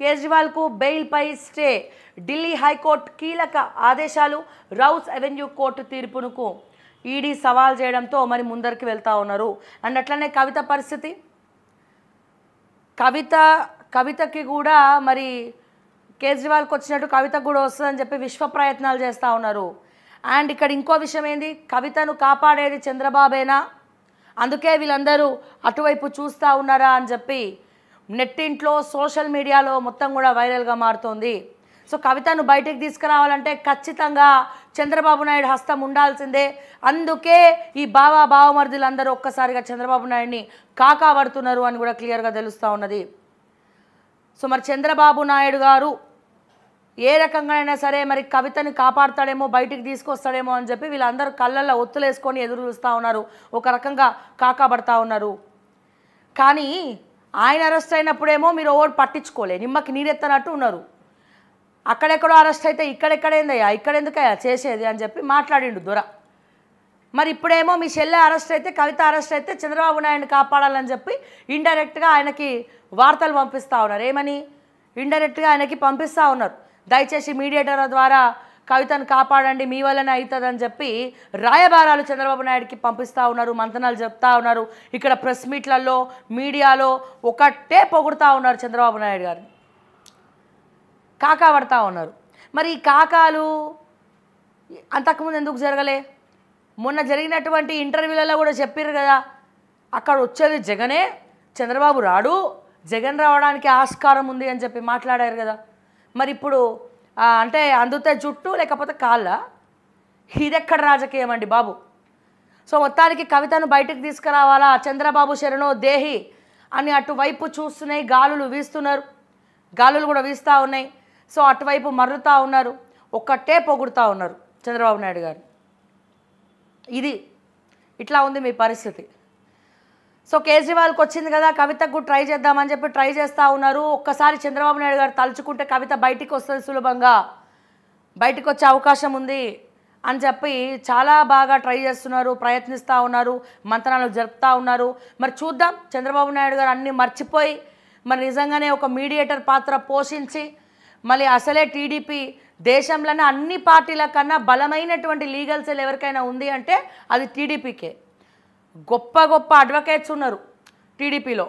కేజ్రీవాల్కు బెయిల్పై stay, Delhi high court కీలక ఆదేశాలు, రౌస్ అవెన్యూ కోర్టు తీర్పునకు ఈడీ సవాల్ చేయడంతో మరి ముందరికి వెళ్తూ ఉన్నారు. అండ్ అట్లనే కవిత పరిస్థితి, కవితకి కూడా మరి కేజ్రీవాల్కి వచ్చినట్టు కవితకు కూడా వస్తుందని చెప్పి విశ్వ ప్రయత్నాలు చేస్తూ ఉన్నారు. అండ్ ఇక్కడ ఇంకో విషయం ఏంది, కవితను కాపాడేది చంద్రబాబేనా, అందుకే వీళ్ళందరూ అటువైపు చూస్తూ ఉన్నారా అని చెప్పి నెట్టింట్లో సోషల్ మీడియాలో మొత్తం కూడా వైరల్గా మారుతోంది. సో కవితను బయటికి తీసుకురావాలంటే ఖచ్చితంగా చంద్రబాబు నాయుడు హస్తం ఉండాల్సిందే. అందుకే ఈ బావమరుదులందరూ ఒక్కసారిగా చంద్రబాబు నాయుడిని కాకాబడుతున్నారు అని కూడా క్లియర్గా తెలుస్తూ ఉన్నది. సో మరి చంద్రబాబు నాయుడు గారు ఏ రకంగానైనా సరే మరి కవితని కాపాడుతాడేమో, బయటికి తీసుకొస్తాడేమో అని చెప్పి వీళ్ళందరూ కళ్ళల్లో ఒత్తులేసుకొని ఎదురు చూస్తూ ఉన్నారు, ఒక రకంగా కాకాబడతా ఉన్నారు. కానీ ఆయన అరెస్ట్ అయినప్పుడేమో మీరు ఓటు పట్టించుకోలే, నిమ్మకి నీరెత్తనట్టు ఉన్నారు. అక్కడెక్కడో అరెస్ట్ అయితే ఇక్కడెక్కడేందయ్యా, ఇక్కడెందుకయ్యా చేసేది అని చెప్పి మాట్లాడిండు దొర. మరి ఇప్పుడేమో మీ చెల్లె అరెస్ట్ అయితే, కవిత అరెస్ట్ అయితే చంద్రబాబు నాయుడిని కాపాడాలని చెప్పి ఇండైరెక్ట్గా ఆయనకి వార్తలు పంపిస్తూ ఉన్నారు. ఏమని ఇండైరెక్ట్గా ఆయనకి పంపిస్తూ ఉన్నారు, దయచేసి మీడియేటర్ ద్వారా కవితను కాపాడండి, మీ వల్లనే అవుతుందని చెప్పి రాయబారాలు చంద్రబాబు నాయుడికి పంపిస్తూ ఉన్నారు, మంతనాలు చెప్తా ఉన్నారు. ఇక్కడ ప్రెస్ మీట్లలో మీడియాలో ఒకటే పొగుడుతూ ఉన్నారు చంద్రబాబు నాయుడు గారిని, కాకాబడతా ఉన్నారు. మరి ఈ కాకాలు అంతకుముందు ఎందుకు జరగలే? మొన్న జరిగినటువంటి ఇంటర్వ్యూలలో కూడా చెప్పారు కదా, అక్కడ వచ్చేది జగనే, చంద్రబాబు రాడు, జగన్ రావడానికి ఆస్కారం ఉంది అని చెప్పి మాట్లాడారు కదా. మరి ఇప్పుడు అంటే అందుతే జుట్టు లేకపోతే కాళ్ళ, ఇదెక్కడ రాజకీయం అండి బాబు? సో మొత్తానికి కవితను బయటకు తీసుకురావాలా, చంద్రబాబు శరణో దేహి అని అటువైపు చూస్తున్నాయి, గాలులు వీస్తున్నారు, గాలులు కూడా వీస్తూ ఉన్నాయి. సో అటువైపు మర్రుతూ ఉన్నారు, ఒక్కటే పొగుడుతూ ఉన్నారు చంద్రబాబు నాయుడు గారు. ఇది ఇట్లా ఉంది మీ పరిస్థితి. సో కేజ్రీవాల్కి వచ్చింది కదా, కవితకు ట్రై చేద్దామని చెప్పి ట్రై చేస్తూ ఉన్నారు. ఒక్కసారి చంద్రబాబు నాయుడు గారు తలుచుకుంటే కవిత బయటికి వస్తుంది, సులభంగా బయటికి వచ్చే అవకాశం ఉంది అని చెప్పి చాలా బాగా ట్రై చేస్తున్నారు, ప్రయత్నిస్తూ ఉన్నారు, మంతనాలు జరుపుతూ ఉన్నారు. మరి చూద్దాం, చంద్రబాబు నాయుడు గారు అన్నీ మర్చిపోయి మరి నిజంగానే ఒక మీడియేటర్ పాత్ర పోషించి మళ్ళీ అసలే టీడీపీ దేశంలోనే అన్ని పార్టీల కన్నా బలమైనటువంటి లీగల్ సెల్ ఎవరికైనా ఉంది అంటే అది టీడీపీకే. గొప్ప గొప్ప అడ్వకేట్స్ ఉన్నారు టీడీపీలో.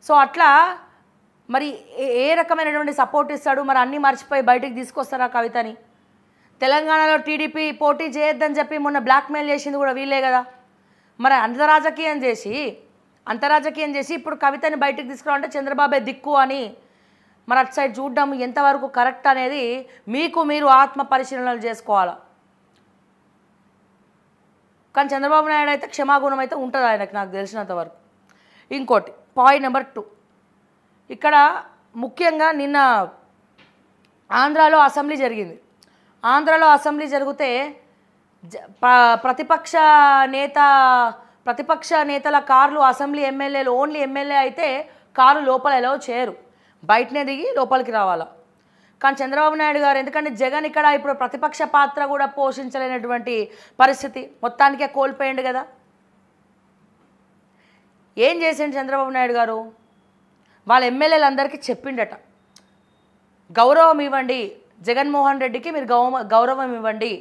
సో అట్లా మరి ఏ రకమైనటువంటి సపోర్ట్ ఇస్తాడు? మరి అన్నీ మర్చిపోయి బయటికి తీసుకొస్తారా కవితని? తెలంగాణలో టీడీపీ పోటీ చేయొద్దని చెప్పి మొన్న బ్లాక్మెయిల్ చేసింది కూడా వీళ్ళే కదా. మరి అంతరాజకీయం చేసి ఇప్పుడు కవితని బయటికి తీసుకురావాలంటే చంద్రబాబే దిక్కు అని మరి అటు సైడ్ చూడడం ఎంతవరకు కరెక్ట్ అనేది మీరు ఆత్మ పరిశీలనలు చేసుకోవాలా. కానీ చంద్రబాబు నాయుడు అయితే క్షమాగుణం అయితే ఉంటుంది ఆయనకు, నాకు తెలిసినంత వరకు. ఇంకోటి పాయింట్ నెంబర్ 2, ఇక్కడ ముఖ్యంగా నిన్న ఆంధ్రాలో అసెంబ్లీ జరిగింది. ఆంధ్రాలో అసెంబ్లీ జరిగితే ప్రతిపక్ష నేతల కార్లు అసెంబ్లీ ఎమ్మెల్యేలు, ఓన్లీ ఎమ్మెల్యే అయితే కారు లోపల ఎలా చేయరు, బయటనే దిగి లోపలికి రావాలా. కానీ చంద్రబాబు నాయుడు గారు, ఎందుకంటే జగన్ ఇక్కడ ఇప్పుడు ప్రతిపక్ష పాత్ర కూడా పోషించలేనటువంటి పరిస్థితి, మొత్తానికే కోల్పోయింది కదా. ఏం చేసిండు చంద్రబాబు నాయుడు గారు? వాళ్ళ ఎమ్మెల్యేలందరికీ చెప్పిండట, గౌరవం ఇవ్వండి జగన్మోహన్ రెడ్డికి, మీరు గౌరవం ఇవ్వండి,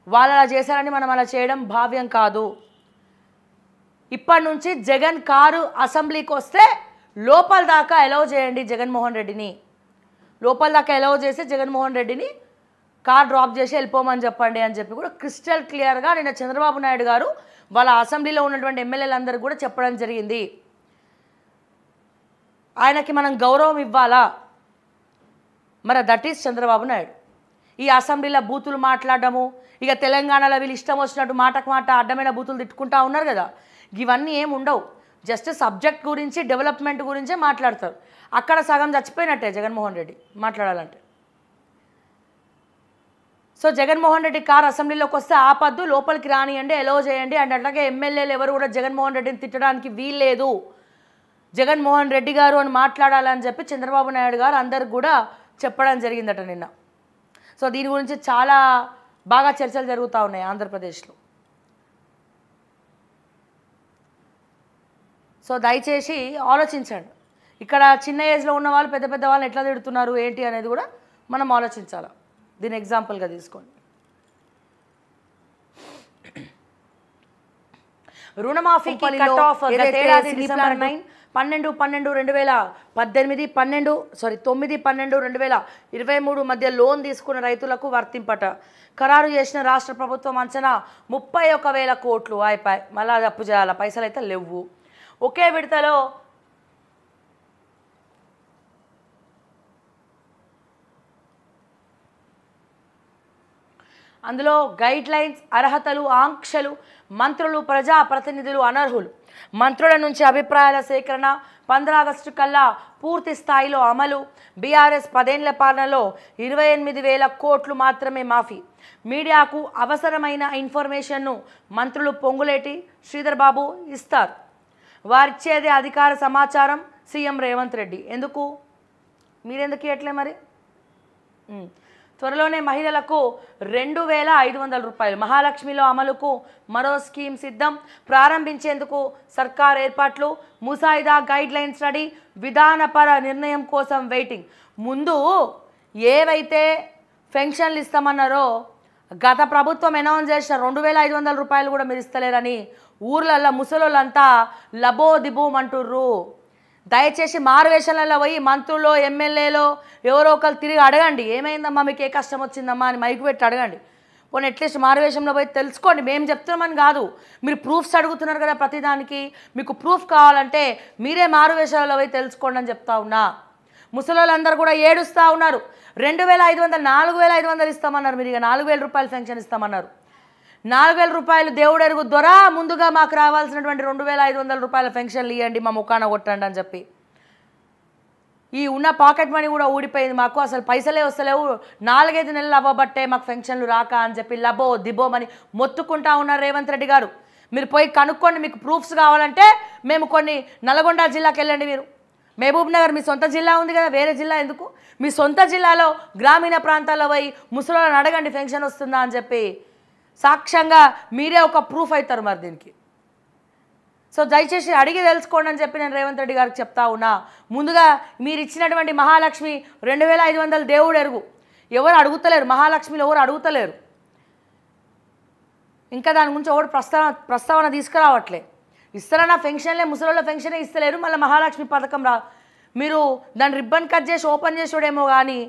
వాళ్ళు అలా చేశారని మనం అలా చేయడం భావ్యం కాదు. ఇప్పటి నుంచి జగన్ కారు అసెంబ్లీకి వస్తే లోపల దాకా అలౌ చేయండి జగన్మోహన్ రెడ్డిని, లోపల దాకా అలౌ చేసి జగన్మోహన్ రెడ్డిని కార్ డ్రాప్ చేసి వెళ్ళిపోమని చెప్పండి అని చెప్పి కూడా క్రిస్టల్ క్లియర్గా నిన్న చంద్రబాబు నాయుడు గారు వాళ్ళ అసెంబ్లీలో ఉన్నటువంటి ఎమ్మెల్యేలందరూ కూడా చెప్పడం జరిగింది. ఆయనకి మనం గౌరవం ఇవ్వాలా, మరి దట్ ఈస్ చంద్రబాబు నాయుడు. ఈ అసెంబ్లీలో బూతులు మాట్లాడడము, ఇక తెలంగాణలో వీళ్ళు ఇష్టం వచ్చినట్టు మాటకు మాట అడ్డమైన బూతులు తిట్టుకుంటూ ఉన్నారు కదా, ఇవన్నీ ఏమి ఉండవు. జస్ట్ సబ్జెక్ట్ గురించి, డెవలప్మెంట్ గురించే మాట్లాడతారు. అక్కడ సగం చచ్చిపోయినట్టే జగన్మోహన్ రెడ్డి మాట్లాడాలంటే. సో జగన్మోహన్ రెడ్డి కారు అసెంబ్లీలోకి వస్తే ఆపద్దు, లోపలికి రానియండి, ఎలో చేయండి. అండ్ అట్లాగే ఎమ్మెల్యేలు ఎవరు కూడా జగన్మోహన్ రెడ్డిని తిట్టడానికి వీల్లేదు, జగన్మోహన్ రెడ్డి గారు అని మాట్లాడాలని చెప్పి చంద్రబాబు నాయుడు గారు అందరికి కూడా చెప్పడం జరిగిందట నిన్న. సో దీని గురించి చాలా బాగా చర్చలు జరుగుతూ ఉన్నాయి ఆంధ్రప్రదేశ్లో. సో దయచేసి ఆలోచించండి, ఇక్కడ చిన్న ఏజ్లో ఉన్న వాళ్ళు పెద్ద పెద్ద వాళ్ళని ఎట్లా తిడుతున్నారు ఏంటి అనేది కూడా మనం ఆలోచించాలి. దీని ఎగ్జాంపుల్గా తీసుకోండి. రుణమాఫీకి కట్ ఆఫ్ డిసెంబర్ 9/12/2023 మధ్య లోన్ తీసుకున్న రైతులకు వర్తింపట. ఖరారు చేసిన రాష్ట్ర ప్రభుత్వం అంచనా 31,000 కోట్లు అయిపోయి. మళ్ళీ అది అప్పు చేయాలి, పైసలు అయితే లేవు. ఒకే విడతలో అందులో గైడ్ లైన్స్, అర్హతలు, ఆంక్షలు, మంత్రులు, ప్రజాప్రతినిధులు అనర్హులు. మంత్రుల నుంచి అభిప్రాయాల సేకరణ 15 ఆగస్టు కల్లా పూర్తి స్థాయిలో అమలు. బీఆర్ఎస్ 10 ఏళ్ల పాలనలో 28,000 కోట్లు మాత్రమే మాఫీ. మీడియాకు అవసరమైన ఇన్ఫర్మేషన్ను మంత్రులు పొంగులేటి, శ్రీధర్ బాబు ఇస్తారు. వారిచ్చేదే అధికార సమాచారం. సీఎం రేవంత్ రెడ్డి ఎందుకు, మీరెందుకు ఇవ్వట్లే మరి? త్వరలోనే మహిళలకు 2,500 రూపాయలు. మహాలక్ష్మిలో అమలుకు మరో స్కీమ్ సిద్ధం. ప్రారంభించేందుకు సర్కార్ ఏర్పాట్లు. ముసాయిదా గైడ్ లైన్స్ రెడీ. విధానపర నిర్ణయం కోసం వెయిటింగ్. ముందు ఏవైతే పెన్షన్లు ఇస్తామన్నారో గత ప్రభుత్వం అనౌన్స్ చేసిన 2,500 రూపాయలు కూడా మీరు ఇస్తలేరని ఊర్లల్లో ముసలోళ్ళంతా లబో దిబోమంటుర్రు. దయచేసి మారువేషాలలో పోయి మంత్రులు, ఎమ్మెల్యేలో ఎవరో ఒకరు తిరిగి అడగండి, ఏమైందమ్మా, మీకు ఏ కష్టం వచ్చిందమ్మా అని మైకు పెట్టి అడగండి. పోనీ అట్లీస్ట్ మారువేషంలో పోయి తెలుసుకోండి. మేము చెప్తున్నామని కాదు, మీరు ప్రూఫ్స్ అడుగుతున్నారు కదా ప్రతిదానికి. మీకు ప్రూఫ్ కావాలంటే మీరే మారువేషాలలో పోయి తెలుసుకోండి అని చెప్తా ఉన్నా. ముసలోళ్ళందరూ కూడా ఏడుస్తూ ఉన్నారు. 2,500, 4,500 ఇస్తామన్నారు. మీరు ఇక 4,000 రూపాయలు పెన్షన్ ఇస్తామన్నారు. 4,000 రూపాయలు దేవుడు ఎరుగు దొరా, ముందుగా మాకు రావాల్సినటువంటి 2,500 రూపాయల పెన్షన్లు ఇవ్వండి, మా ముఖాన కొట్టండి అని చెప్పి. ఈ ఉన్న పాకెట్ మనీ కూడా ఊడిపోయింది. మాకు అసలు పైసలే వస్తలేవు, 4-5 నెలలు అవ్వబట్టే మాకు పెన్షన్లు రాక అని చెప్పి లబో దిబోమని మొత్తుకుంటా ఉన్నారు రేవంత్ రెడ్డి గారు. మీరు పోయి కనుక్కోండి. మీకు ప్రూఫ్స్ కావాలంటే మేము కొన్ని నల్గొండ జిల్లాకి వెళ్ళండి. మీరు మహబూబ్ నగర్ మీ సొంత జిల్లా ఉంది కదా, వేరే జిల్లా ఎందుకు? మీ సొంత జిల్లాలో గ్రామీణ ప్రాంతాల్లో పోయి ముసలోళ్ళని అడగండి పెన్షన్ వస్తుందా అని చెప్పి. సాక్ష్యంగా మీరే ఒక ప్రూఫ్ అవుతారు మరి దీనికి. సో దయచేసి అడిగి తెలుసుకోండి అని చెప్పి నేను రేవంత్ రెడ్డి గారికి చెప్తా ఉన్నా. ముందుగా మీరు ఇచ్చినటువంటి మహాలక్ష్మి 2,500 దేవుడు ఎరుగు. ఎవరు అడుగుతలేరు, మహాలక్ష్మిలో ఎవరు అడుగుతలేరు. ఇంకా దాని గురించి ఎవరు ప్రస్తావన తీసుకురావట్లే. ఇస్తారన్న పెన్షన్లే, ముసలోళ్ళ పెన్షనే ఇస్తలేరు, మళ్ళీ మహాలక్ష్మి పథకం మీరు దాన్ని రిబ్బన్ కట్ చేసి ఓపెన్ చేసాడేమో కానీ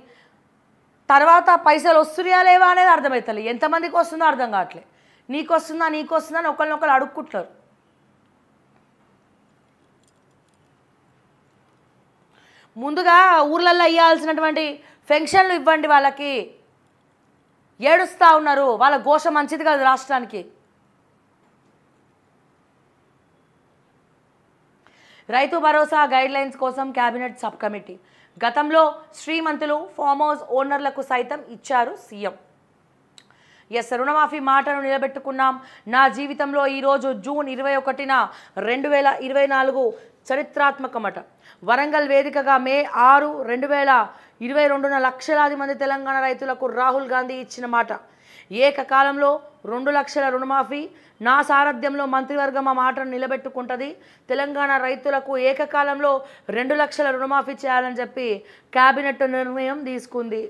తర్వాత పైసలు వస్తున్నాయా లేవా అనేది అర్థమవుతుంది. ఎంతమందికి వస్తుందో అర్థం కావట్లే. నీకు వస్తుందా అని ఒకరినొకరు అడుక్కుంటారు. ముందుగా ఊర్లల్లో ఇవ్వాల్సినటువంటి పెన్షన్లు ఇవ్వండి. వాళ్ళకి ఏడుస్తూ ఉన్నారు. వాళ్ళ ఘోష మంచిది కాదు రాష్ట్రానికి. రైతు భరోసా గైడ్లైన్స్ కోసం కేబినెట్ సబ్ కమిటీ. గతంలో శ్రీమంతులు, ఫామ్ హౌస్ ఓనర్లకు సైతం ఇచ్చారు సీఎం. ఎస్, రుణమాఫీ మాటను నిలబెట్టుకున్నాం. నా జీవితంలో ఈరోజు జూన్ 21న 2024 చరిత్రాత్మకమట. వరంగల్ వేదికగా మే 6, 2022న లక్షలాది మంది తెలంగాణ రైతులకు రాహుల్ గాంధీ ఇచ్చిన మాట. ఏకకాలంలో 2 లక్షల రుణమాఫీ. నా సారథ్యంలో మంత్రివర్గం ఆ మాటను నిలబెట్టుకుంటుంది. తెలంగాణ రైతులకు ఏకకాలంలో 2 లక్షల రుణమాఫీ చేయాలని చెప్పి కేబినెట్ నిర్ణయం తీసుకుంది.